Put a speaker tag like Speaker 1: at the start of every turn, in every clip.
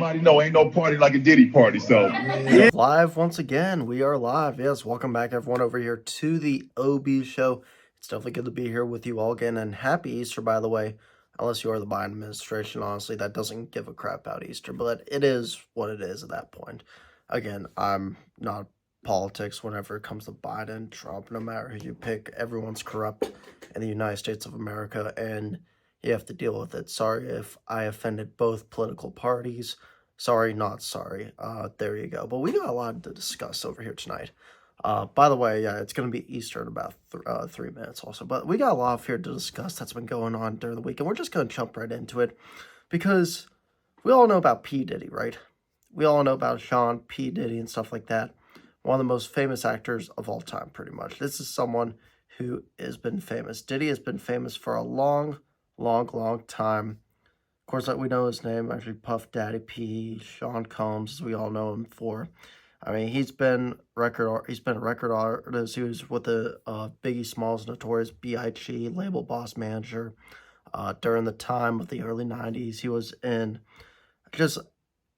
Speaker 1: know ain't no party like a Diddy party. So
Speaker 2: Yeah. Live once again. We are live. Yes, welcome back everyone over here to the OB show. It's definitely good to be here with you all again, and happy Easter, by the way. Unless you are the Biden administration, honestly, that doesn't give a crap about Easter, but it is what it is at that point. Again, I'm not politics whenever it comes to Biden, Trump, no matter who you pick, everyone's corrupt in the United States of America, and you have to deal with it. Sorry if I offended both political parties. Sorry, not sorry. There you go. But we got a lot to discuss over here tonight. By the way, yeah, it's going to be Easter in about 3 minutes also. But we got a lot here to discuss that's been going on during the week. And we're just going to jump right into it because we all know about P Diddy, right? We all know about Sean P Diddy and stuff like that. One of the most famous actors of all time, pretty much. This is someone who has been famous. Diddy has been famous for a long time. Of course, like we know his name, actually Puff Daddy P, Sean Combs, as we all know him for. I mean, he's been a record artist. He was with the Biggie Smalls, Notorious B.I.G. label boss manager during the time of the early 90s. He was in just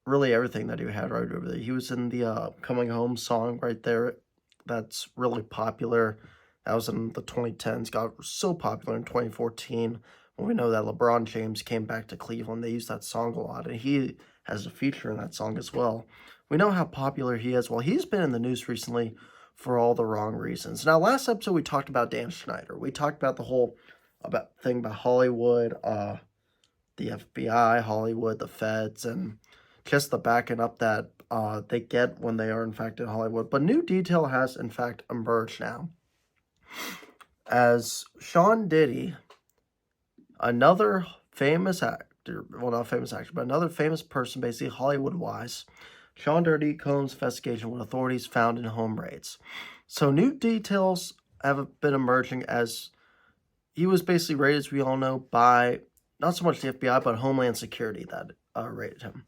Speaker 2: really everything that he had right over there. He was in the Coming Home song right there. That's really popular. That was in the 2010s. Got so popular in 2014. When we know that LeBron James came back to Cleveland, they used that song a lot, and he has a feature in that song as well. We know how popular he is. Well, he's been in the news recently for all the wrong reasons. Now, last episode, we talked about Dan Schneider. We talked about the whole thing about Hollywood, the FBI, Hollywood, the feds, and just the backing up that they get when they are, in fact, in Hollywood. But new detail has, in fact, emerged now. As Sean Diddy, another famous actor, well, not famous actor, but another famous person, basically Hollywood-wise, Sean Diddy Combs' investigation with authorities found in home raids. So new details have been emerging as he was basically raided, as we all know, by not so much the FBI, but Homeland Security that raided him.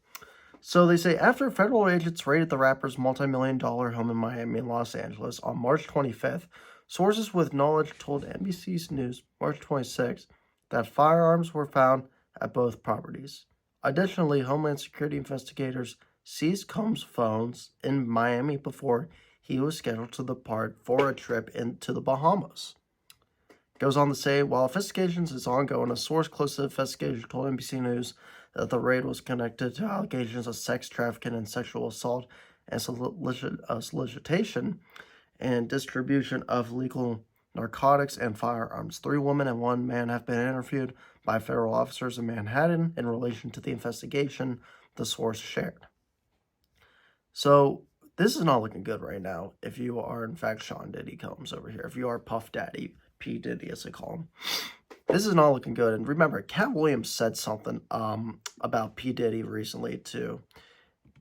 Speaker 2: So they say after federal agents raided the rapper's multi-million-dollar home in Miami and Los Angeles on March 25th, sources with knowledge told NBC's News March 26th that firearms were found at both properties. Additionally, Homeland Security investigators seized Combs' phones in Miami before he was scheduled to depart for a trip into the Bahamas. It goes on to say, while investigations is ongoing, a source close to the investigation told NBC News that the raid was connected to allegations of sex trafficking and sexual assault and solicitation and distribution of legal narcotics and firearms. 3 women and 1 man have been interviewed by federal officers in Manhattan in relation to the investigation, the source shared. So this is not looking good right now if you are, in fact, Sean Diddy Combs over here. If you are Puff Daddy, P Diddy as they call him. This is not looking good. And remember, Cat Williams said something about P Diddy recently too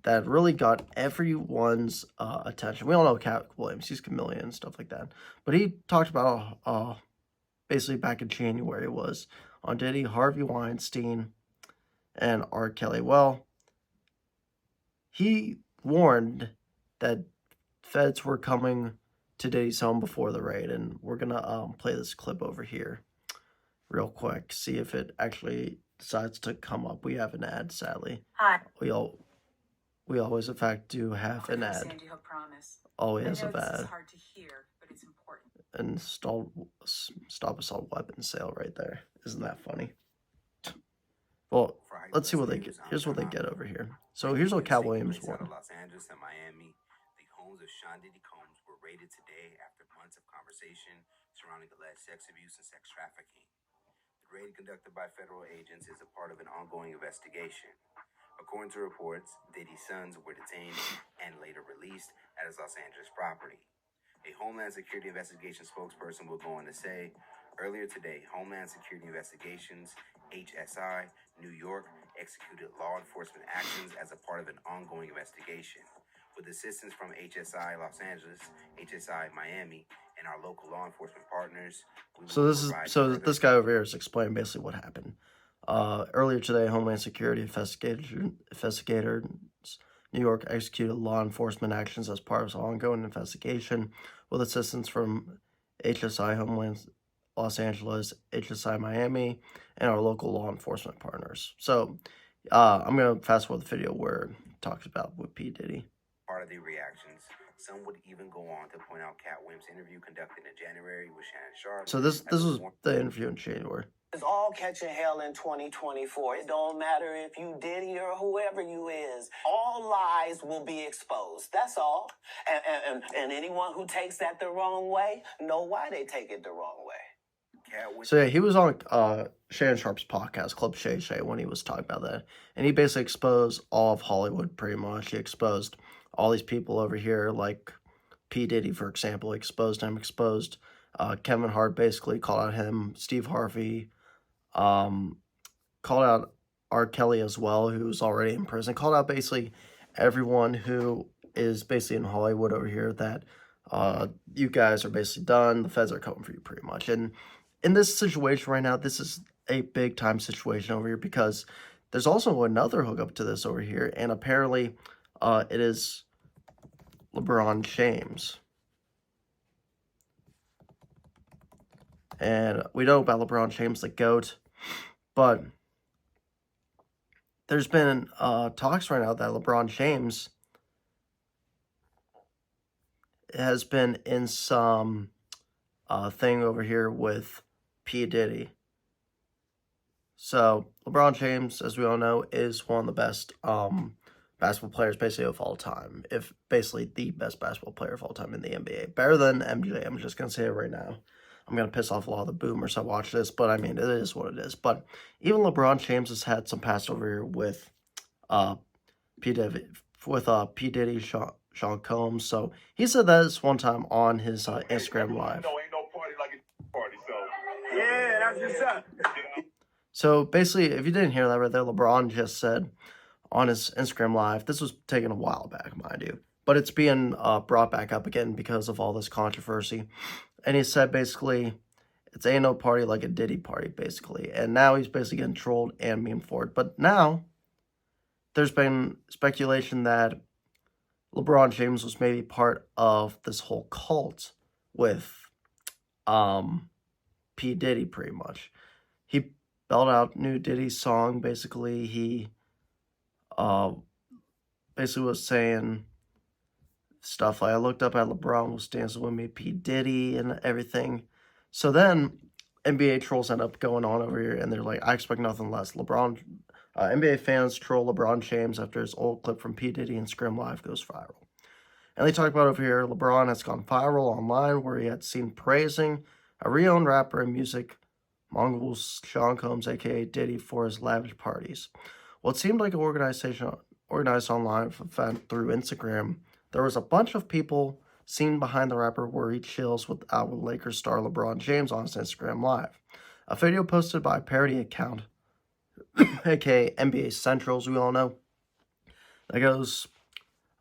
Speaker 2: that really got everyone's attention. We all know Cat Williams. He's chameleon and stuff like that. But he talked about, basically back in January, was on Diddy, Harvey Weinstein, and R. Kelly. Well, he warned that feds were coming to Diddy's home before the raid. And we're going to play this clip over here real quick. See if it actually decides to come up. We have an ad, sadly.
Speaker 3: Hi.
Speaker 2: We always, in fact, do have an ad.
Speaker 3: Sandy Hook promise.
Speaker 2: Always
Speaker 3: I know
Speaker 2: have
Speaker 3: this
Speaker 2: ad.
Speaker 3: is hard to hear, but it's important.
Speaker 2: And stop assault weapons sale right there. Isn't that funny? Well, let's see what they get. Here's what they get over here. So here's what Cat Williams won.
Speaker 4: Los Angeles and Miami, the homes of Sean Diddy Combs were raided today after months of conversation surrounding alleged sex abuse and sex trafficking. The raid conducted by federal agents is a part of an ongoing investigation. According to reports, Diddy's sons were detained and later released at his Los Angeles property. A Homeland Security investigation spokesperson will go on to say, earlier today, Homeland Security Investigations, HSI, New York, executed law enforcement actions as a part of an ongoing investigation. With assistance from HSI Los Angeles, HSI Miami, and our local law enforcement partners,
Speaker 2: this guy over here is explaining basically what happened. Earlier today, Homeland Security investigators New York executed law enforcement actions as part of an ongoing investigation with assistance from HSI Homeland Los Angeles, HSI Miami, and our local law enforcement partners. So I'm going to fast forward the video where it talks about with P Diddy.
Speaker 4: Part of the reactions. Some would even go on to point out Cat Williams' interview conducted in January with Shannon Sharp.
Speaker 2: So this was the interview in January.
Speaker 5: It's all catching hell in 2024. It don't matter if you Diddy or whoever you is. All lies will be exposed. That's all. And anyone who takes that the wrong way, know why they take it the wrong way.
Speaker 2: So yeah, he was on Shannon Sharp's podcast, Club Shay Shay, when he was talking about that. And he basically exposed all of Hollywood pretty much. He exposed all these people over here, like P Diddy, for example. He exposed him, exposed Kevin Hart, basically called out him, Steve Harvey, called out R. Kelly as well, who's already in prison, called out basically everyone who is basically in Hollywood over here that you guys are basically done. The feds are coming for you pretty much. And in this situation right now, this is a big time situation over here because there's also another hookup to this over here. And apparently it is LeBron James. And we know about LeBron James, the GOAT, but there's been talks right now that LeBron James has been in some thing over here with P Diddy. So LeBron James, as we all know, is one of the best basketball players basically of all time. If basically the best basketball player of all time in the NBA. Better than MJ, I'm just going to say it right now. I'm going to piss off a lot of the boomers that watch this, but I mean, it is what it is. But even LeBron James has had some past over here with P Diddy, Sean Combs. So he said that this one time on his Instagram Live.
Speaker 1: No, ain't no party like a party, so.
Speaker 5: Yeah, that's what's up.
Speaker 2: So basically, if you didn't hear that right there, LeBron just said on his Instagram Live, this was taken a while back, mind you, but it's being brought back up again because of all this controversy. And he said basically, it's ain't no party like a Diddy party, basically. And now he's basically getting trolled and memed for it. But now, there's been speculation that LeBron James was maybe part of this whole cult with P Diddy, pretty much. He spelled out new Diddy song, basically. He basically was saying stuff like, I looked up at LeBron was dancing with me, P Diddy, and everything. So then NBA trolls end up going on over here, and they're like, I expect nothing less. NBA fans troll LeBron James after his old clip from P Diddy and Scrim Live goes viral. And they talk about over here, LeBron has gone viral online where he had seen praising a renowned rapper and music mogul Sean Combs, a.k.a. Diddy, for his lavish parties. Well, it seemed like an organized online event through Instagram. There was a bunch of people seen behind the rapper where he chills with Lakers star LeBron James on his Instagram Live. A video posted by a parody account, aka NBA Central, as we all know, that goes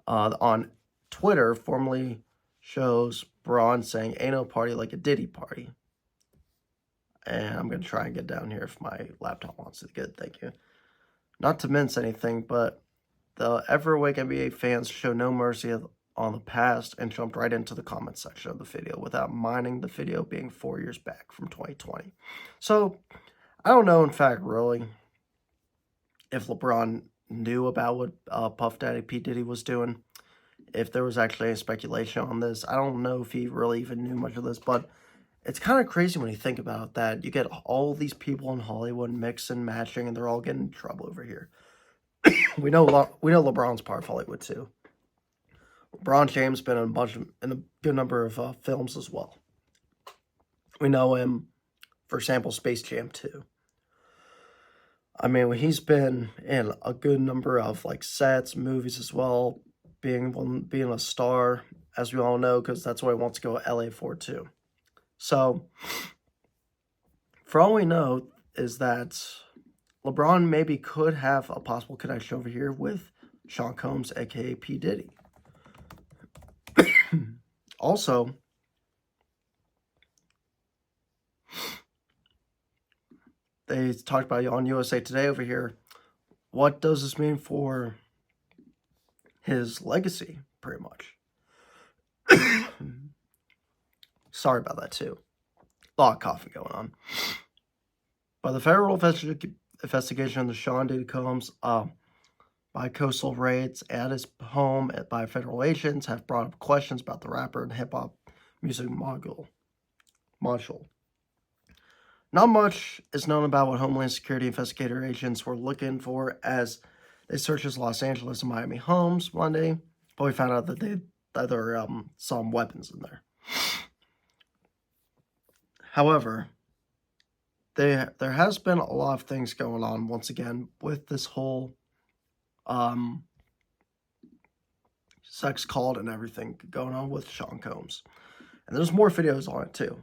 Speaker 2: on Twitter, formerly shows Braun saying, ain't no party like a Diddy party. And I'm going to try and get down here if my laptop wants it. Good, thank you. Not to mince anything, but the ever-awake NBA fans show no mercy on the past and jumped right into the comment section of the video without minding the video being 4 years back from 2020. So, I don't know, in fact, really, if LeBron knew about what Puff Daddy P. Diddy was doing. If there was actually any speculation on this. I don't know if he really even knew much of this, but it's kind of crazy when you think about that. You get all these people in Hollywood mixing, matching, and they're all getting in trouble over here. we know LeBron's part of Hollywood too. LeBron James been in a good number of films as well. We know him, for example, Space Jam 2. I mean, he's been in a good number of like sets, movies as well, being a star, as we all know, because that's what he wants to go to LA for too. So, for all we know is that LeBron maybe could have a possible connection over here with Sean Combs, a.k.a. P. Diddy. Also, they talked about on USA Today over here, what does this mean for his legacy, pretty much. Sorry about that, too. A lot of coughing going on. But the federal investigation into Sean Diddy Combs by coastal raids at his home by federal agents have brought up questions about the rapper and hip-hop music mogul. Not much is known about what Homeland Security investigator agents were looking for as they searched his Los Angeles and Miami homes Monday, but we found out that they there some weapons in there. However, there has been a lot of things going on once again with this whole sex cult and everything going on with Sean Combs. And there's more videos on it too.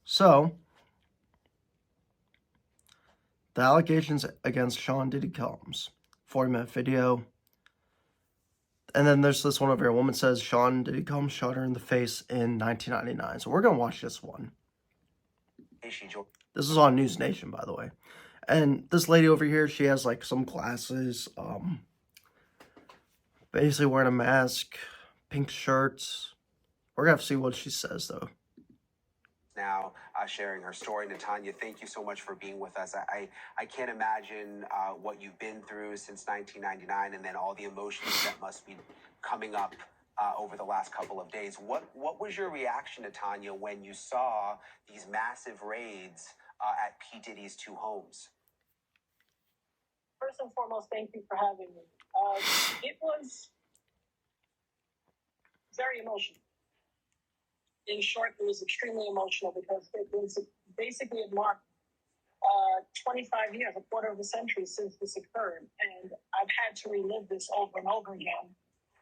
Speaker 2: So, the allegations against Sean Diddy Combs, 40-minute video. And then there's this one over here. A woman says Sean Diddy Combs shot her in the face in 1999. So we're going to watch this one. This is on News Nation, by the way. And this lady over here, she has like some glasses, basically wearing a mask, pink shirts. We're going to have to see what she says, though.
Speaker 4: Now sharing her story. Natanya, thank you so much for being with us. I can't imagine what you've been through since 1999 and then all the emotions that must be coming up over the last couple of days. What was your reaction, Natanya, when you saw these massive raids at P Diddy's two homes?
Speaker 6: First and foremost, thank you for having me. It was very emotional. In short, it was extremely emotional because it was basically it marked 25 years, a quarter of a century since this occurred. And I've had to relive this over and over again,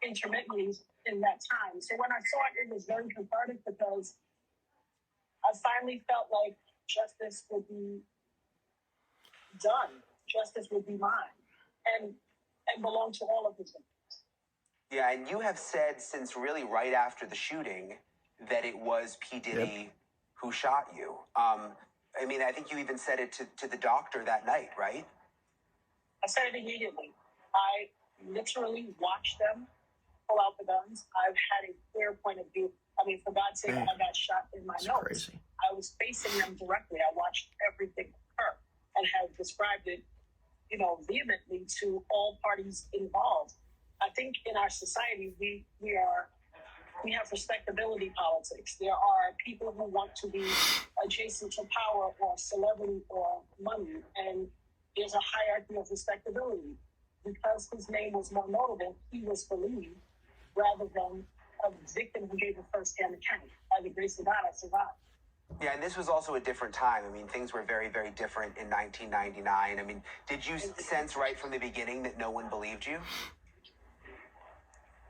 Speaker 6: intermittently in that time. So when I saw it, it was very cathartic because I finally felt like justice would be done. Justice would be mine and belong to all of the victims.
Speaker 4: Yeah, and you have said since really right after the shooting that it was P. Diddy who shot you. I mean, I think you even said it to the doctor that night, right?
Speaker 6: I said it immediately. I literally watched them pull out the guns. I've had a clear point of view. I mean, for God's sake, I got shot in my nose.
Speaker 2: Crazy.
Speaker 6: I was facing them directly. I watched everything occur and have described it, vehemently to all parties involved. I think in our society, we have respectability politics. There are people who want to be adjacent to power or celebrity or money, and there's a hierarchy of respectability. Because his name was more notable, he was believed rather than a victim who gave a first-hand account. By the grace of God, I survived.
Speaker 4: Yeah, and this was also a different time. I mean, things were very, very different in 1999. I mean, did you sense right from the beginning that no one believed you?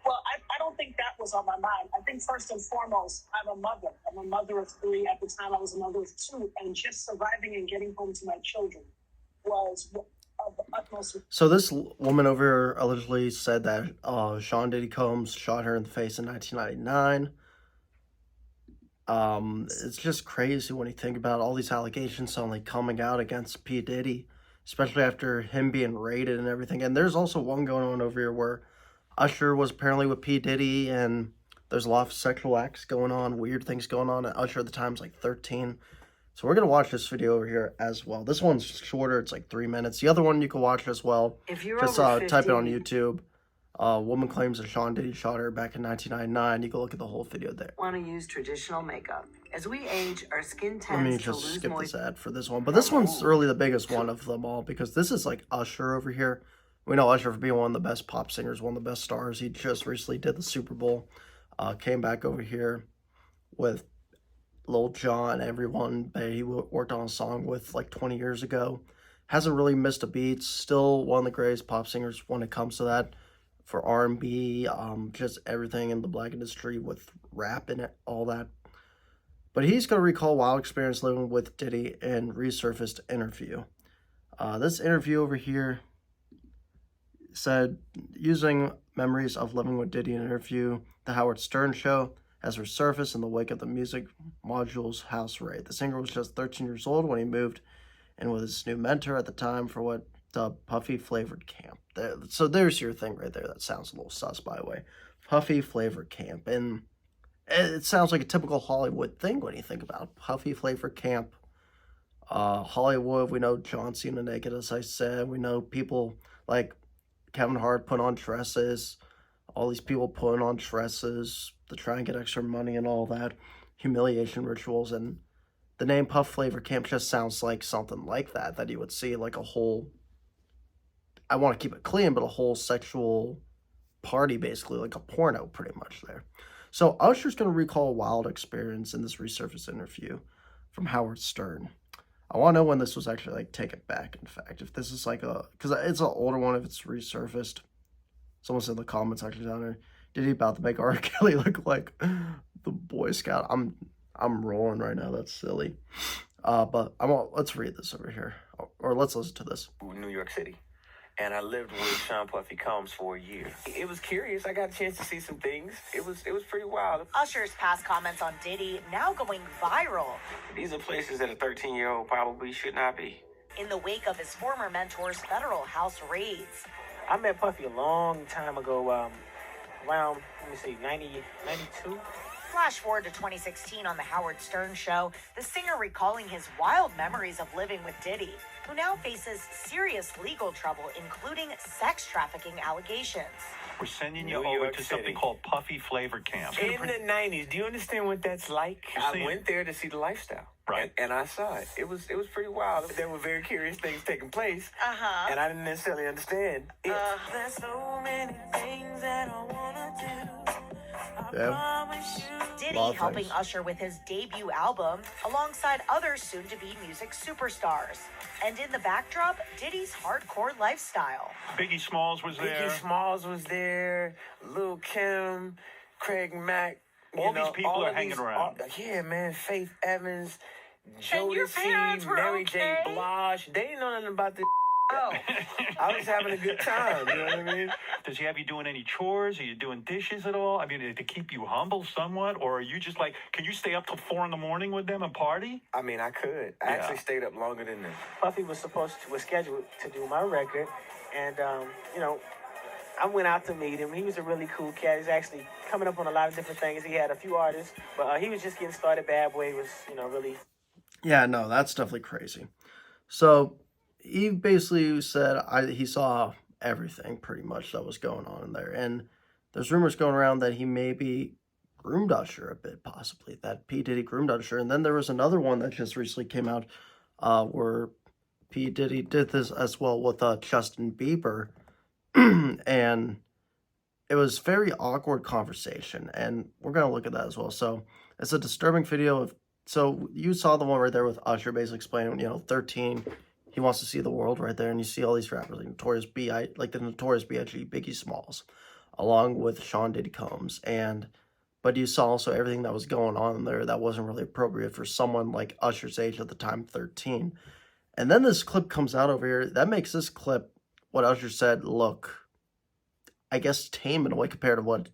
Speaker 6: Well, I don't think that was on my mind. I think first and foremost, I'm a mother. I'm a mother of 3. At the time, I was a mother of 2. And just surviving and getting home to my children was of the utmost.
Speaker 2: So this woman over here allegedly said that Sean Diddy Combs shot her in the face in 1999. It's just crazy when you think about all these allegations suddenly coming out against P. Diddy, especially after him being raided and everything. And there's also one going on over here where Usher was apparently with P. Diddy, and there's a lot of sexual acts going on, weird things going on. And Usher at the time's like 13. So we're going to watch this video over here as well. This one's shorter. It's like 3 minutes. The other one you can watch as well.
Speaker 3: If you're
Speaker 2: Just
Speaker 3: over 50,
Speaker 2: type it on YouTube. Woman claims that Sean Diddy shot her back in 1999. You can look at the whole video there.
Speaker 3: Want to use traditional makeup. As we age, our skin
Speaker 2: Let me
Speaker 3: tends to
Speaker 2: just
Speaker 3: lose
Speaker 2: skip
Speaker 3: moisture.
Speaker 2: this ad for this one. But this one's really the biggest one of them all because this is like Usher over here. We know Usher for being one of the best pop singers, one of the best stars. He just recently did the Super Bowl. Came back over here with Lil Jon, everyone that he worked on a song with like 20 years ago. Hasn't really missed a beat. Still one of the greatest pop singers when it comes to that. For R&B, just everything in the black industry with rap and all that. But he's going to recall wild experience living with Diddy and resurfaced interview. This interview over here said, using memories of living with Diddy in an interview, The Howard Stern Show has resurfaced in the wake of the music module's house raid. The singer was just 13 years old when he moved in with his new mentor at the time for what the puffy flavored camp. So there's your thing right there. That sounds a little sus, by the way. Puffy flavored camp. And it sounds like a typical Hollywood thing when you think about it. Puffy flavored camp. Hollywood, we know John Cena naked, as I said. We know people like Kevin Hart put on dresses. All these people putting on dresses to try and get extra money and all that. Humiliation rituals. And the name Puff Flavor Camp just sounds like something like that you would see like a whole, I want to keep it clean, but a whole sexual party, basically, like a porno pretty much there. So Usher's going to recall a wild experience in this resurfaced interview from Howard Stern. I want to know when this was actually like taken back, in fact. If this is like because it's an older one, if it's resurfaced. Someone said in the comments actually down there, did he about to make R. Kelly look like the Boy Scout? I'm rolling right now. That's silly. But let's read this over here. Or let's listen to this.
Speaker 7: New York City. And I lived with Sean Puffy Combs for a year. It was curious. I got a chance to see some things. It was pretty wild.
Speaker 8: Usher's past comments on Diddy now going viral.
Speaker 7: These are places that a 13-year-old probably should not be.
Speaker 8: In the wake of his former mentor's federal house raids.
Speaker 9: I met Puffy a long time ago, around, 92.
Speaker 8: Flash forward to 2016 on the Howard Stern show, the singer recalling his wild memories of living with Diddy, who now faces serious legal trouble, including sex trafficking allegations.
Speaker 10: We're sending you
Speaker 7: New
Speaker 10: over
Speaker 7: York
Speaker 10: to
Speaker 7: City.
Speaker 10: something called Puffy Flavor Camp.
Speaker 7: In the 90s, do you understand what that's like? I went there to see the lifestyle.
Speaker 10: Right.
Speaker 7: And I saw it. It was pretty wild. There were very curious things taking place.
Speaker 8: Uh-huh.
Speaker 7: And I didn't necessarily understand it.
Speaker 5: There's so many things that I wanna do.
Speaker 2: Yeah.
Speaker 8: Diddy helping Usher with his debut album, alongside other soon-to-be music superstars. And in the backdrop, Diddy's hardcore lifestyle.
Speaker 10: Biggie Smalls was there.
Speaker 7: Biggie Smalls was there. Lil' Kim, Craig Mack.
Speaker 10: All these people are hanging around.
Speaker 7: Yeah, man. Faith Evans,
Speaker 8: And your parents
Speaker 7: Jodeci,
Speaker 8: were
Speaker 7: Mary J.
Speaker 8: okay?
Speaker 7: Blige. They didn't know nothing about this.
Speaker 8: Oh.
Speaker 7: I was having a good time. You know what I mean?
Speaker 10: Does he have you doing any chores? Are you doing dishes at all? I mean, to keep you humble somewhat? Or are you just like, can you stay up till 4 a.m. with them and party?
Speaker 7: I mean, I could. I actually stayed up longer than them.
Speaker 9: Puffy was scheduled to do my record, and I went out to meet him. He was a really cool cat. He's actually coming up on a lot of different things. He had a few artists, but he was just getting started. Bad Boy was, really.
Speaker 2: Yeah, no, that's definitely crazy. So he basically said he saw everything pretty much that was going on in there. And there's rumors going around that he maybe groomed Usher a bit, possibly. That P Diddy groomed Usher. And then there was another one that just recently came out where P Diddy did this as well with Justin Bieber. And it was very awkward conversation. And we're going to look at that as well. So it's a disturbing video of... So you saw the one right there with Usher basically explaining, 13... He wants to see the world right there, and you see all these rappers, like the Notorious B.I.G., Biggie Smalls, along with Sean Diddy Combs, but you saw also everything that was going on there that wasn't really appropriate for someone like Usher's age at the time, 13. And then this clip comes out over here. That makes this clip, what Usher said, look, I guess, tame in a way compared to what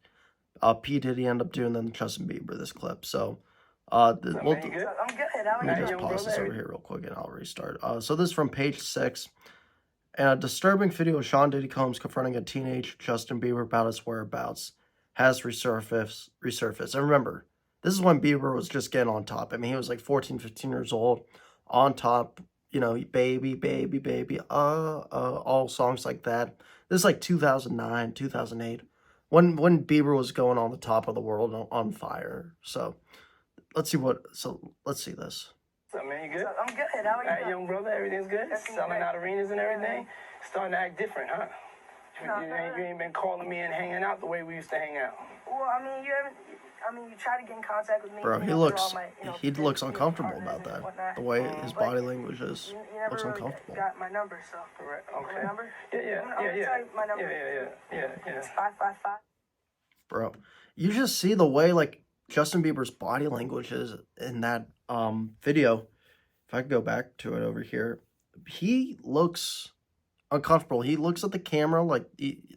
Speaker 2: P. Diddy ended up doing in Justin Bieber, this clip. So...
Speaker 5: I'm good.
Speaker 2: Let me just pause this over here real quick and I'll restart. So this is from page 6. And a disturbing video of Sean Diddy Combs confronting a teenage Justin Bieber about his whereabouts has resurfaced. And remember, this is when Bieber was just getting on top. I mean, he was like 14, 15 years old, on top, baby, baby, baby, all songs like that. This is like 2009, 2008, when Bieber was going on the top of the world on fire. So... Let's see this.
Speaker 5: What's up, man? You good? I'm good. How are you? Young brother, everything's good? Selling out arenas and everything? Starting to act different, huh? You ain't been calling me and hanging out the way we used to hang out.
Speaker 11: Well, you try to get in contact with me.
Speaker 2: Bro, he looks uncomfortable about that. The way his body language is looks uncomfortable.
Speaker 11: Got my number, so.
Speaker 5: Okay.
Speaker 11: My number?
Speaker 5: Yeah.
Speaker 11: I'm gonna tell you my number.
Speaker 5: Yeah.
Speaker 11: It's 555.
Speaker 2: Bro, you just see the way Justin Bieber's body language is in that video. If I could go back to it over here, he looks uncomfortable. He looks at the camera like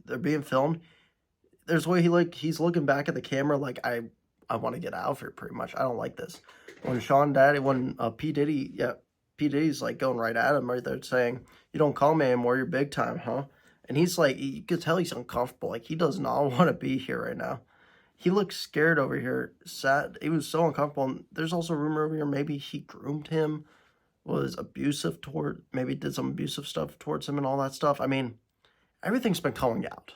Speaker 2: they're being filmed. There's a way he's looking back at the camera like I want to get out of here pretty much. I don't like this. When P Diddy's like going right at him right there saying, "You don't call me anymore, you're big time, huh?" And he's like, you could tell he's uncomfortable. Like he does not want to be here right now. He looks scared over here, sad. He was so uncomfortable. And there's also a rumor over here maybe he groomed him was abusive toward, maybe did some abusive stuff towards him and all that stuff. I mean, everything's been coming out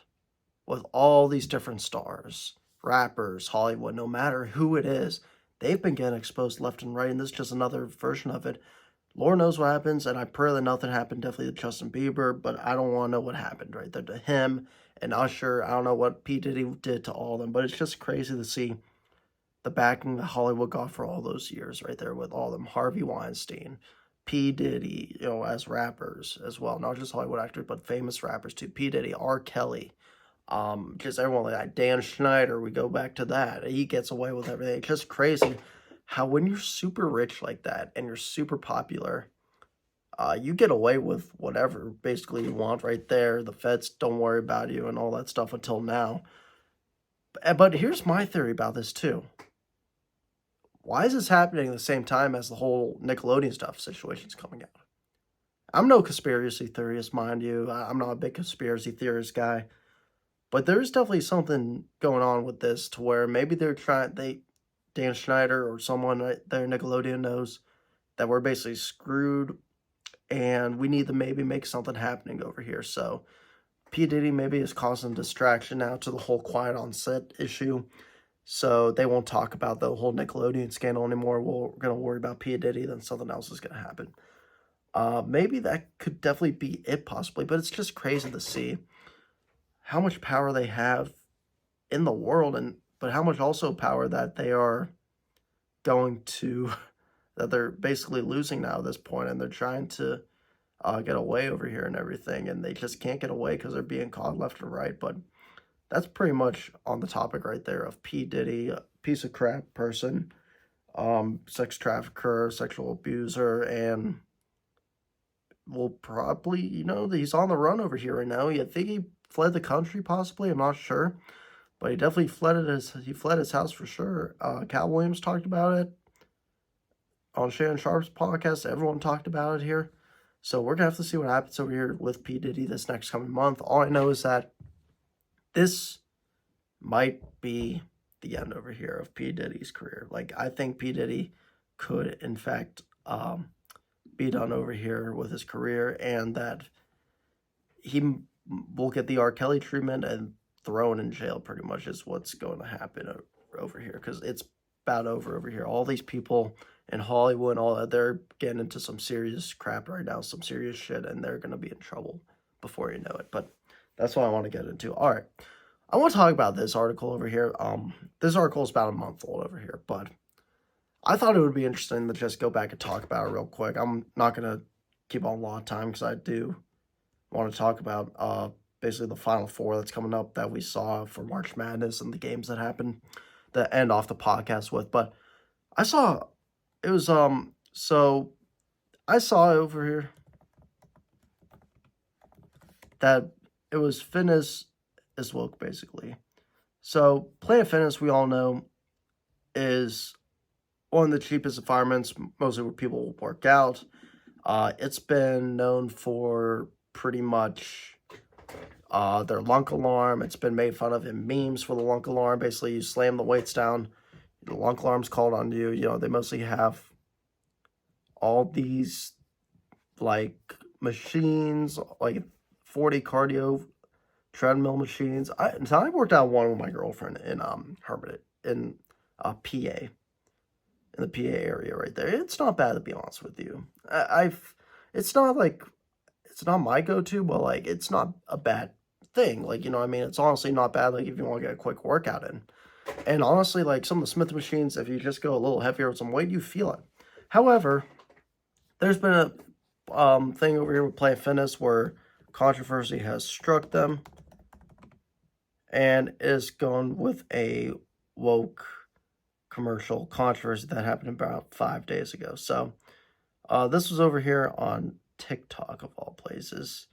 Speaker 2: with all these different stars, rappers, Hollywood, no matter who it is. They've been getting exposed left and right, and this is just another version of it. Lord knows what happens, and I pray that nothing happened definitely to Justin Bieber, but I don't want to know what happened right there to him and Usher. I don't know what P Diddy did to all of them, but it's just crazy to see the backing that Hollywood got for all those years right there with all of them. Harvey Weinstein, P Diddy, you know, as rappers as well, not just Hollywood actors, but famous rappers too. P Diddy, R. Kelly, just everyone like that. Dan Schneider, we go back to that. He gets away with everything. It's just crazy how when you're super rich like that and you're super popular, you get away with whatever basically you want right there. The feds don't worry about you and all that stuff until now. But here's my theory about this too. Why is this happening at the same time as the whole Nickelodeon stuff situation's coming out? I'm no conspiracy theorist, mind you. I'm not a big conspiracy theorist guy. But there's definitely something going on with this to where maybe Dan Schneider or someone right there, Nickelodeon, knows that we're basically screwed and we need to maybe make something happening over here. So P. Diddy maybe is causing distraction now to the whole quiet on set issue. So they won't talk about the whole Nickelodeon scandal anymore. We're going to worry about P. Diddy, then something else is going to happen. Maybe that could definitely be it possibly, but it's just crazy to see how much power they have in the world, but how much also power that they are going to, that they're basically losing now at this point, and they're trying to get away over here and everything, and they just can't get away because they're being caught left and right. But that's pretty much on the topic right there of P. Diddy, a piece of crap person, sex trafficker, sexual abuser, and will probably, you know, he's on the run over here right now. I think he fled the country possibly, I'm not sure. But he definitely fled his house for sure. Cal Williams talked about it on Shannon Sharp's podcast. Everyone talked about it here. So we're going to have to see what happens over here with P. Diddy this next coming month. All I know is that this might be the end over here of P. Diddy's career. Like, I think P. Diddy could, in fact, be done over here with his career, and that he will get the R. Kelly treatment and thrown in jail pretty much is what's going to happen over here, because it's about over here. All these people in Hollywood, all that, they're getting into some serious crap right now, some serious shit, and they're going to be in trouble before you know it. But that's what I want to get into. All right. I want to talk about this article over here. This article is about a month old over here, but I thought it would be interesting to just go back and talk about it real quick. I'm not going to keep on a lot of time because I do want to talk about basically the Final Four that's coming up that we saw for March Madness and the games that happened to end off the podcast with. But I saw, it was, so I saw over here that it was fitness is woke, basically. So Planet Fitness, we all know, is one of the cheapest environments, mostly where people work out. It's been known for pretty much their lunk alarm. It's been made fun of in memes for the lunk alarm. Basically, you slam the weights down, the lunk alarm's called on you. You know, they mostly have all these, like, machines, like 40 cardio treadmill machines. I worked out one with my girlfriend in Hermitage, in PA, in the PA area right there. It's not bad, to be honest with you. It's not like, it's not my go-to, but like, it's not a bad thing. Like, you know what I mean? It's honestly not bad, like, if you want to get a quick workout in. And honestly, like, some of the Smith machines, if you just go a little heavier with some weight, you feel it. However, there's been a thing over here with Planet Fitness where controversy has struck them and is gone with a woke commercial controversy that happened about 5 days ago. So this was over here on TikTok, of all places.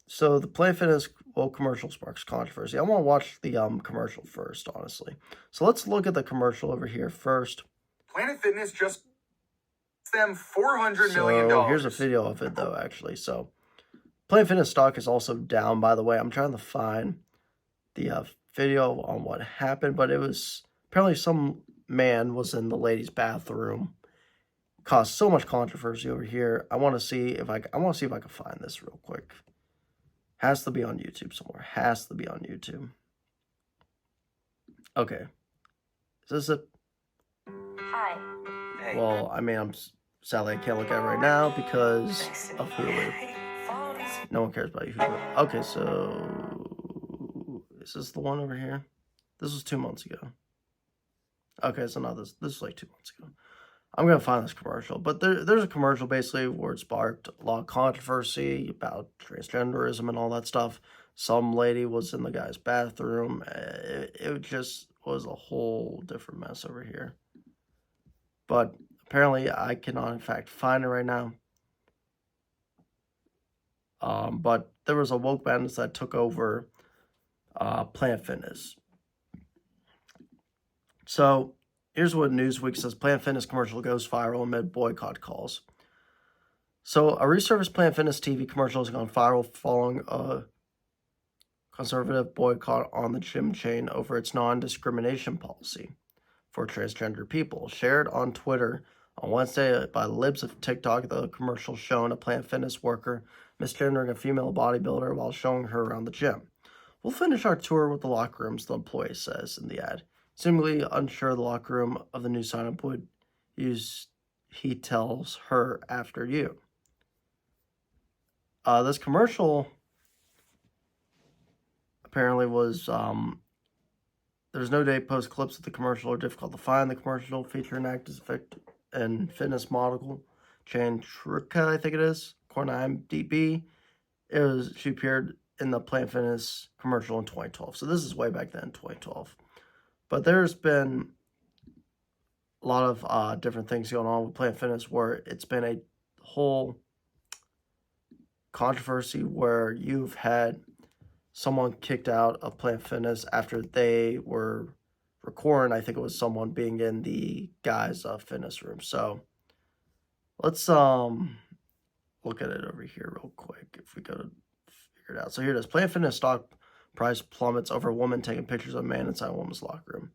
Speaker 2: So the Planet Fitness woke commercial sparks controversy. I want to watch the commercial first, honestly. So let's look at the commercial over here first.
Speaker 1: Planet Fitness just them $400 million.
Speaker 2: Here's a video of it, though, actually. So Planet Fitness stock is also down, by the way. I'm trying to find the video on what happened, but it was apparently some man was in the ladies' bathroom caused so much controversy over here. I want to see if I can find this real quick. Has to be on YouTube somewhere. Has to be on YouTube. Okay. Is this it?
Speaker 11: Hi.
Speaker 7: Hey.
Speaker 2: Well, I mean, sadly I can't look at it right now because of Hulu. No one cares about you, Hulu. Okay, so is this the one over here? This was 2 months ago. Okay, so not this. This is like 2 months ago. I'm gonna find this commercial, but there's a commercial basically where it sparked a lot of controversy about transgenderism and all that stuff. Some lady was in the guy's bathroom. It just was a whole different mess over here. But apparently, I cannot in fact find it right now. But there was a woke madness that took over Planet Fitness. So here's what Newsweek says: Planet Fitness commercial goes viral amid boycott calls. So a resurfaced Planet Fitness TV commercial has gone viral following a conservative boycott on the gym chain over its non-discrimination policy for transgender people. Shared on Twitter on Wednesday by libs of TikTok, the commercial shown a Planet Fitness worker misgendering a female bodybuilder while showing her around the gym. We'll finish our tour with the locker rooms, the employee says in the ad. Seemingly unsure of the locker room of the new sign-up would use, he tells her, after you. This commercial apparently was, there's no date. Post clips of the commercial are difficult to find. The commercial feature an active and fitness model chain Truca, I think it is, according to IMDb. She appeared in the Planet Fitness commercial in 2012. So this is way back then, 2012. But there's been a lot of different things going on with Planet Fitness where it's been a whole controversy where you've had someone kicked out of Planet Fitness after they were recording. I think it was someone being in the guy's fitness room. So let's look at it over here real quick if we go to figure it out. So here it is. Planet Fitness stock price plummets over a woman taking pictures of a man inside a woman's locker room.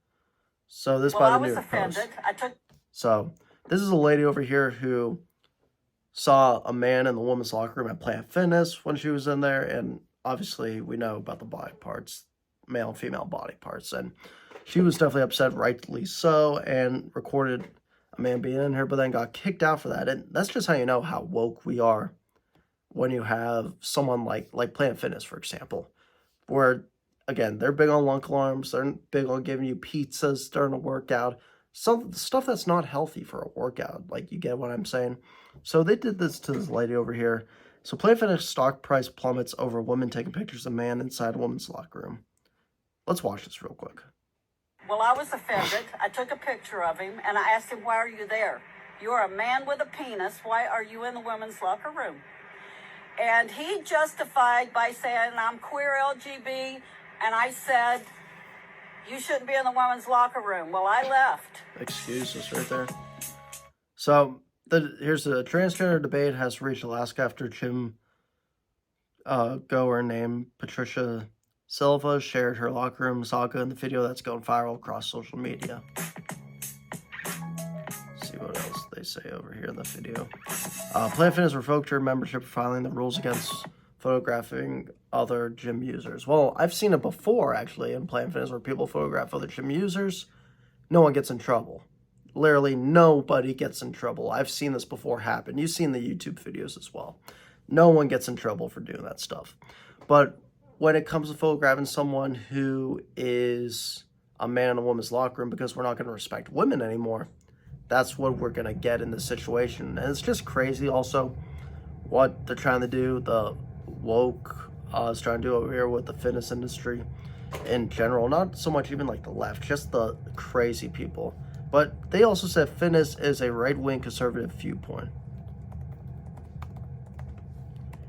Speaker 2: So this by the New York Post. So this is a lady over here who saw a man in the woman's locker room at Planet Fitness when she was in there, and obviously we know about the body parts, male and female body parts, and she was definitely upset, rightly so, and recorded a man being in here, but then got kicked out for that. And that's just how you know how woke we are when you have someone like Planet Fitness, for example, where, again, they're big on lunk alarms, they're big on giving you pizzas during a workout, some stuff that's not healthy for a workout, like, you get what I'm saying? So they did this to this lady over here. So Planet Fitness stock price plummets over a woman taking pictures of a man inside a woman's locker room. Let's watch this real quick.
Speaker 12: Well, I was offended. I took a picture of him, and I asked him, why are you there? You're a man with a penis. Why are you in the women's locker room? And he justified by saying, I'm queer LGBT, and I said, you shouldn't be in the women's locker room. Well, I left.
Speaker 2: Excuses right there. So here's the transgender debate has reached Alaska after gym goer named Patricia Silva shared her locker room saga in the video that's going viral across social media. Let's see what else they say over here in the video. Planet Fitness revoked her membership for filing the rules against photographing other gym users. Well, I've seen it before, actually, in Planet Fitness where people photograph other gym users. No one gets in trouble. Literally nobody gets in trouble. I've seen this before happen. You've seen the YouTube videos as well. No one gets in trouble for doing that stuff. But when it comes to photographing someone who is a man in a woman's locker room, because we're not going to respect women anymore, that's what we're going to get in this situation. And it's just crazy also what they're trying to do, the woke is trying to do over here with the fitness industry in general. Not so much even like the left, just the crazy people. But they also said fitness is a right-wing conservative viewpoint.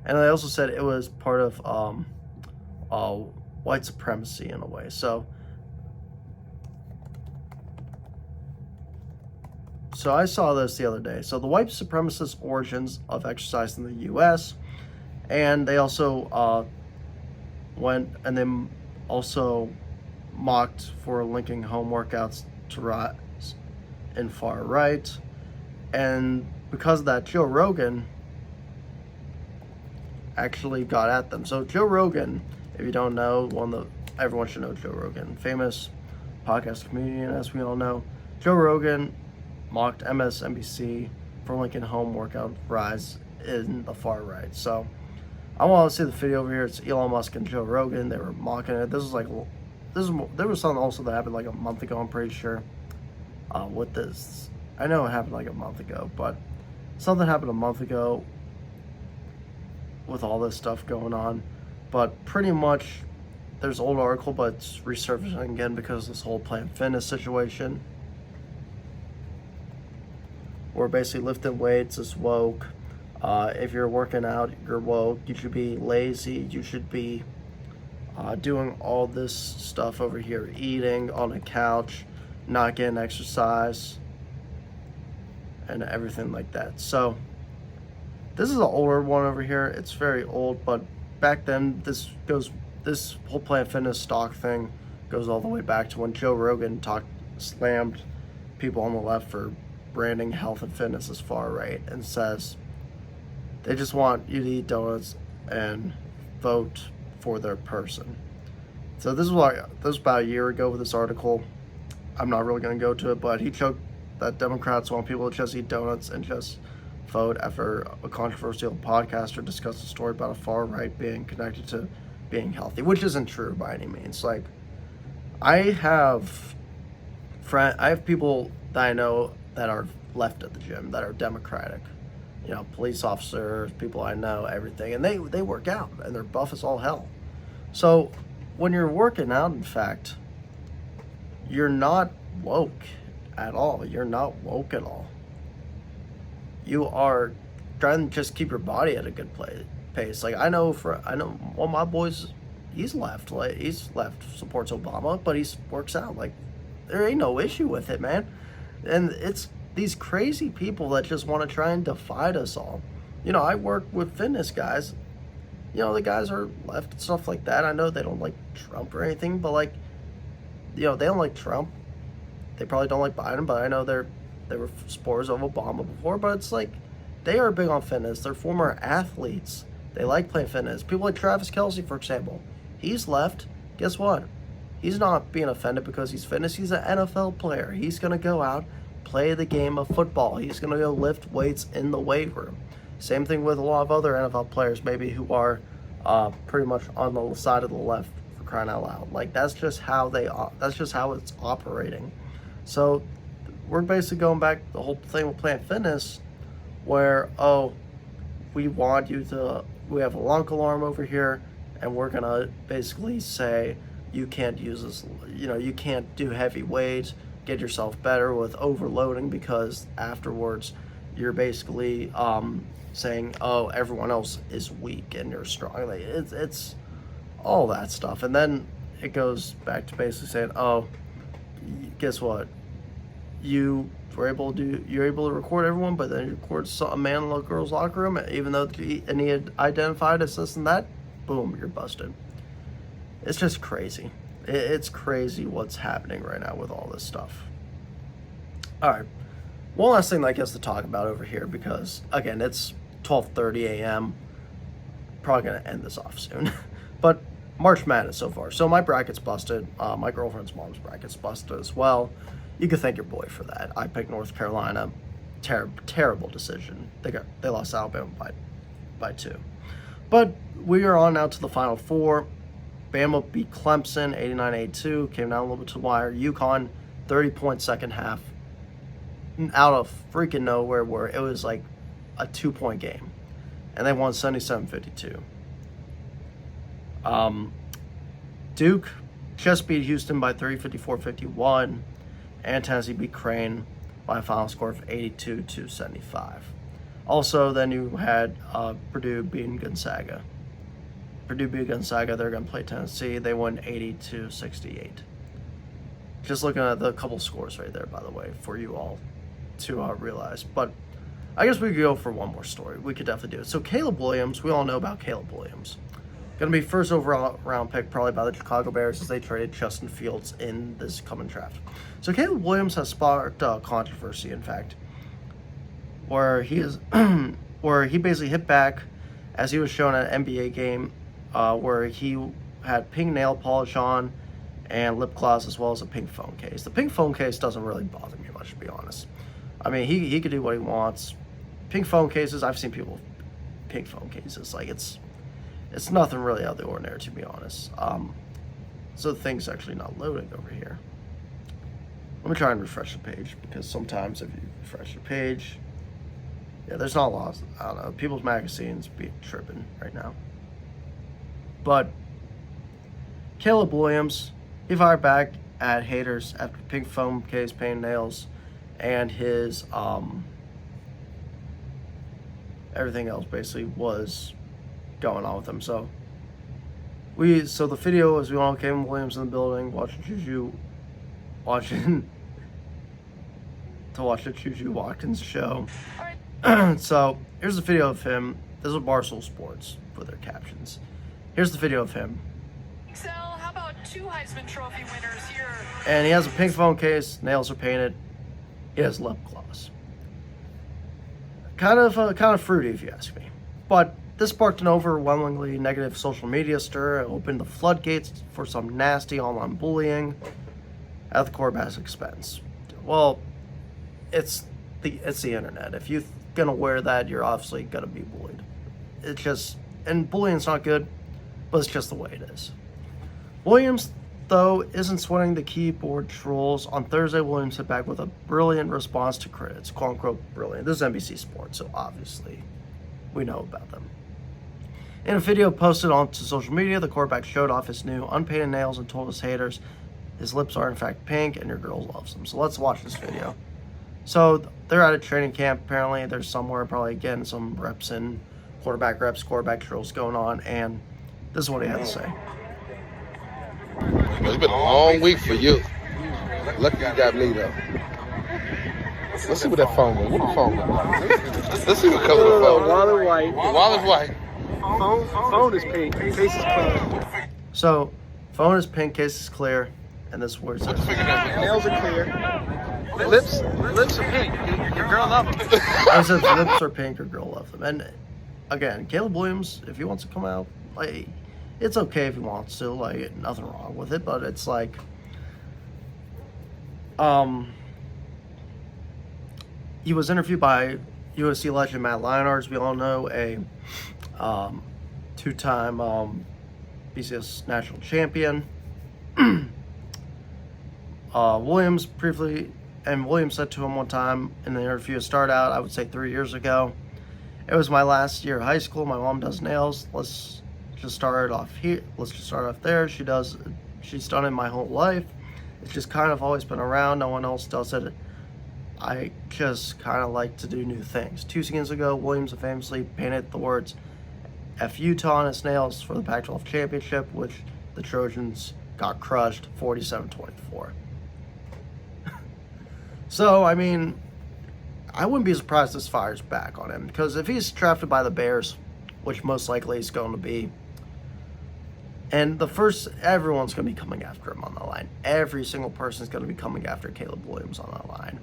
Speaker 2: And they also said it was part of white supremacy in a way. So I saw this the other day. So the white supremacist origins of exercise in the U.S. And they also went and then also mocked for linking home workouts to rise in far right. And because of that, Joe Rogan actually got at them. So Joe Rogan, if you don't know, everyone should know Joe Rogan, famous podcast comedian, as we all know. Joe Rogan mocked MSNBC for linking home workout rise in the far right. So I want to see the video over here. It's Elon Musk and Joe Rogan. They were mocking it. There was something also that happened like a month ago, I'm pretty sure, with this. I know it happened like a month ago, but something happened a month ago with all this stuff going on. But pretty much, there's an old article, but it's resurfacing again because of this whole Planet Fitness situation. Where basically lifting weights is woke. If you're working out, you're woke. You should be lazy. You should be doing all this stuff over here, eating on a couch, not getting exercise, and everything like that. So this is an older one over here. It's very old, but back then this whole Planet Fitness stock thing goes all the way back to when Joe Rogan slammed people on the left for branding health and fitness as far right, and says they just want you to eat donuts and vote for their person. So this was about a year ago with this article. I'm not really going to go to it, but he joked that Democrats want people to just eat donuts and just vote after a controversial podcaster discussed a story about a far right being connected to being healthy, which isn't true by any means. Like, I have people that I know that are left at the gym that are Democratic, you know, police officers, people I know, everything, and they work out and they're buff as all hell. So when you're working out, in fact, you're not woke at all. You're not woke at all. You are trying to just keep your body at a good pace. Like I know one of my boys, he's left. Like he's left, supports Obama, but he works out. Like there ain't no issue with it, man. And it's these crazy people that just want to try and divide us all. You know, I work with fitness guys. You know, the guys are left and stuff like that. I know they don't like Trump or anything, but like, you know, they don't like Trump. They probably don't like Biden, but I know they were supporters of Obama before. But it's like, they are big on fitness. They're former athletes. They like playing fitness. People like Travis Kelce, for example. He's left. Guess what? He's not being offended because he's fitness. He's an NFL player. He's going to go out, play the game of football. He's going to go lift weights in the weight room. Same thing with a lot of other NFL players, maybe, who are pretty much on the side of the left, for crying out loud. Like, that's just how it's operating. So we're basically going back the whole thing with Planet Fitness, where, we have a lunk alarm over here, and we're going to basically say, you can't use this, you know, you can't do heavy weights, get yourself better with overloading, because afterwards you're basically saying, oh, everyone else is weak and you're strong. Like, it's all that stuff. And then it goes back to basically saying, oh, guess what? You're able to record everyone, but then you record a man in a girl's locker room, even though he had identified as this and that, boom, you're busted. It's just crazy. It's crazy what's happening right now with all this stuff. All right. One last thing I guess to talk about over here, because, again, it's 12:30 a.m. Probably going to end this off soon. But March Madness so far. So my bracket's busted. My girlfriend's mom's bracket's busted as well. You can thank your boy for that. I picked North Carolina. Terrible decision. They lost Alabama by 2. But we are on now to the Final Four. Bama beat Clemson 89-82. Came down a little bit to the wire. UConn, 30-point second half. Out of freaking nowhere, where it was like a 2-point game. And they won 77-52. Duke just beat Houston by 54-51. And Tennessee beat Crane by a final score of 82-75. Also, then you had Purdue beating Gonzaga. Purdue beat Gonzaga. They're going to play Tennessee. They won 80-68. Just looking at the couple scores right there, by the way, for you all to realize. But I guess we could go for one more story. We could definitely do it. So Caleb Williams, we all know about Caleb Williams. Going to be first overall round pick probably by the Chicago Bears as they traded Justin Fields in this coming draft. So Caleb Williams has sparked controversy, in fact. where he is, where he basically hit back as he was shown at an NBA game, where he had pink nail polish on and lip gloss as well as a pink phone case. The pink phone case doesn't really bother me much, to be honest. I mean, he could do what he wants. Pink phone cases, I've seen people with pink phone cases. Like, it's nothing really out of the ordinary, to be honest. So the thing's actually not loading over here. Let me try and refresh the page, because sometimes if you refresh the page, yeah, there's not a lot. I don't know. People's magazines be tripping right now. But Caleb Williams, he fired back at haters after pink phone case, paint nails, and his everything else basically was going on with him. So the video is we all Caleb Williams in the building watching to watch the Juju Watkins show. So here's the video of him. This is Barstool Sports for their captions. Here's the video of him.
Speaker 13: Excel, how about 2 Heisman Trophy winners here?
Speaker 2: And he has a pink phone case, nails are painted, he has lip gloss. Kind of fruity, if you ask me. But this sparked an overwhelmingly negative social media stir. It opened the floodgates for some nasty online bullying at the quarterback's expense. Well, it's the internet. If you're gonna wear that, you're obviously gonna be bullied. It's just, and bullying's not good, but it's just the way it is. Williams, though, isn't sweating the keyboard trolls. On Thursday, Williams hit back with a brilliant response to critics, quote unquote brilliant. This is NBC Sports, so obviously we know about them. In a video posted onto social media, the quarterback showed off his new unpainted nails and told his haters his lips are in fact pink and your girl loves them. So let's watch this video. So they're at a training camp. Apparently there's somewhere probably getting some reps in, quarterback reps, quarterback drills going on, and this is what he had to say.
Speaker 14: It's been a long week for you. Lucky you got me though. Let's see what that phone was. What the phone was? Let's see what color the phone was.
Speaker 9: Wallet white.
Speaker 14: Wallet's white.
Speaker 9: Phone is pink. Case is clear.
Speaker 2: So phone is pink, case is clear, and this is where it says.
Speaker 9: Nails are clear. Lips are pink. Your girl love them.
Speaker 2: I said lips are pink, your girl loves them. And again, Caleb Williams, if he wants to come out, like, it's okay if he wants to, like, nothing wrong with it, but it's like, he was interviewed by UFC legend Matt Leinart, as we all know, a two-time BCS national champion. Williams said to him one time in the interview, to start out, I would say 3 years ago, it was my last year of high school. My mom does nails. Let's just start off here. Let's just start off there. She's done it my whole life. It's just kind of always been around. No one else does it. I just kind of like to do new things. 2 seasons ago, Williams famously painted the words F Utah on his nails for the Pac-12 championship, which the Trojans got crushed 47-24. So, I mean, I wouldn't be surprised if this fires back on him, because if he's drafted by the Bears, which most likely he's going to be, and everyone's going to be coming after him on the line. Every single person is going to be coming after Caleb Williams on that line.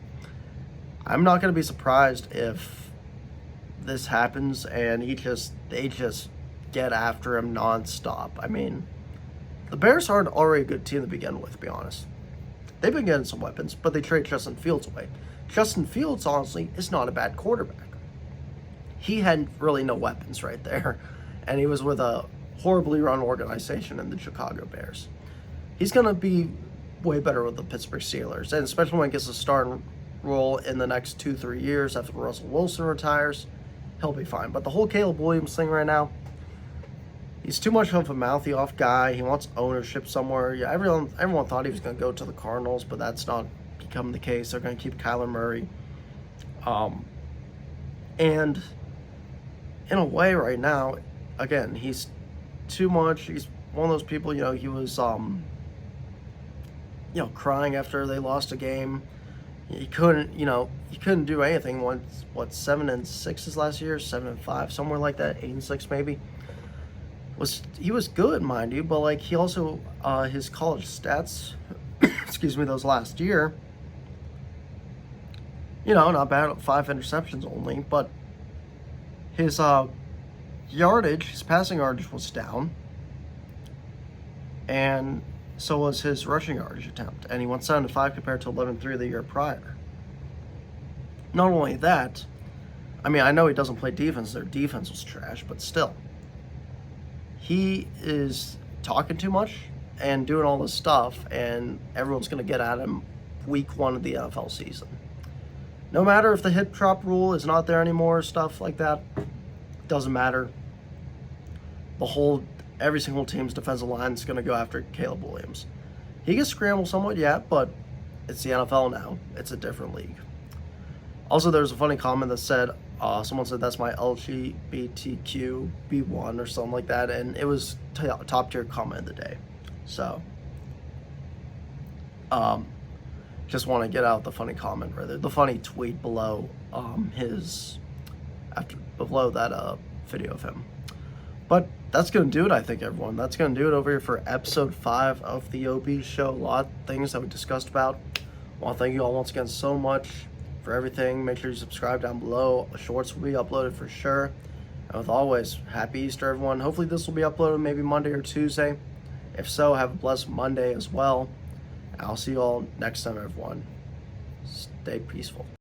Speaker 2: I'm not going to be surprised if this happens and they just get after him nonstop. I mean, the Bears aren't already a good team to begin with, to be honest. They've been getting some weapons, but they trade Justin Fields away. Justin Fields, honestly, is not a bad quarterback. He had really no weapons right there, and he was with a horribly run organization in the Chicago Bears. He's going to be way better with the Pittsburgh Steelers, and especially when he gets a starting role in the next 2-3 years after Russell Wilson retires, he'll be fine. But the whole Caleb Williams thing right now, he's too much of a mouthy off guy. He wants ownership somewhere. Yeah, everyone thought he was going to go to the Cardinals, but that's not become the case. They're going to keep Kyler Murray. And in a way right now, again, he's too much. He's one of those people, he was, crying after they lost a game. He couldn't do anything. 7-6 his last year, 7-5, somewhere like that, 8-6 maybe. He was good, mind you, but like he also his college stats, excuse me, those last year, not bad, 5 interceptions only, but his yardage, his passing yardage was down, and so was his rushing yardage attempt, and he went 7-5 compared to 11-3 the year prior. Not only that, I mean, I know he doesn't play defense, their defense was trash, but still, he is talking too much and doing all this stuff, and everyone's going to get at him week 1 of the NFL season. No matter if the hip drop rule is not there anymore, stuff like that, doesn't matter. Every single team's defensive line is going to go after Caleb Williams. He gets scrambled somewhat, yeah, but it's the NFL now. It's a different league. Also, there was a funny comment that said, someone said that's my LGBTQ B1 or something like that, and it was top tier comment of the day. So, just want to get out the funny comment, rather the funny tweet below below that video of him. But that's gonna do it, I think, everyone. That's gonna do it over here for episode 5 of the OB show. A lot of things that we discussed about. I want to thank you all once again so much for everything. Make sure you subscribe down below. Shorts will be uploaded for sure. And with always, happy Easter, everyone. Hopefully this will be uploaded maybe Monday or Tuesday. If so, have a blessed Monday as well. I'll see you all next time, everyone. Stay peaceful.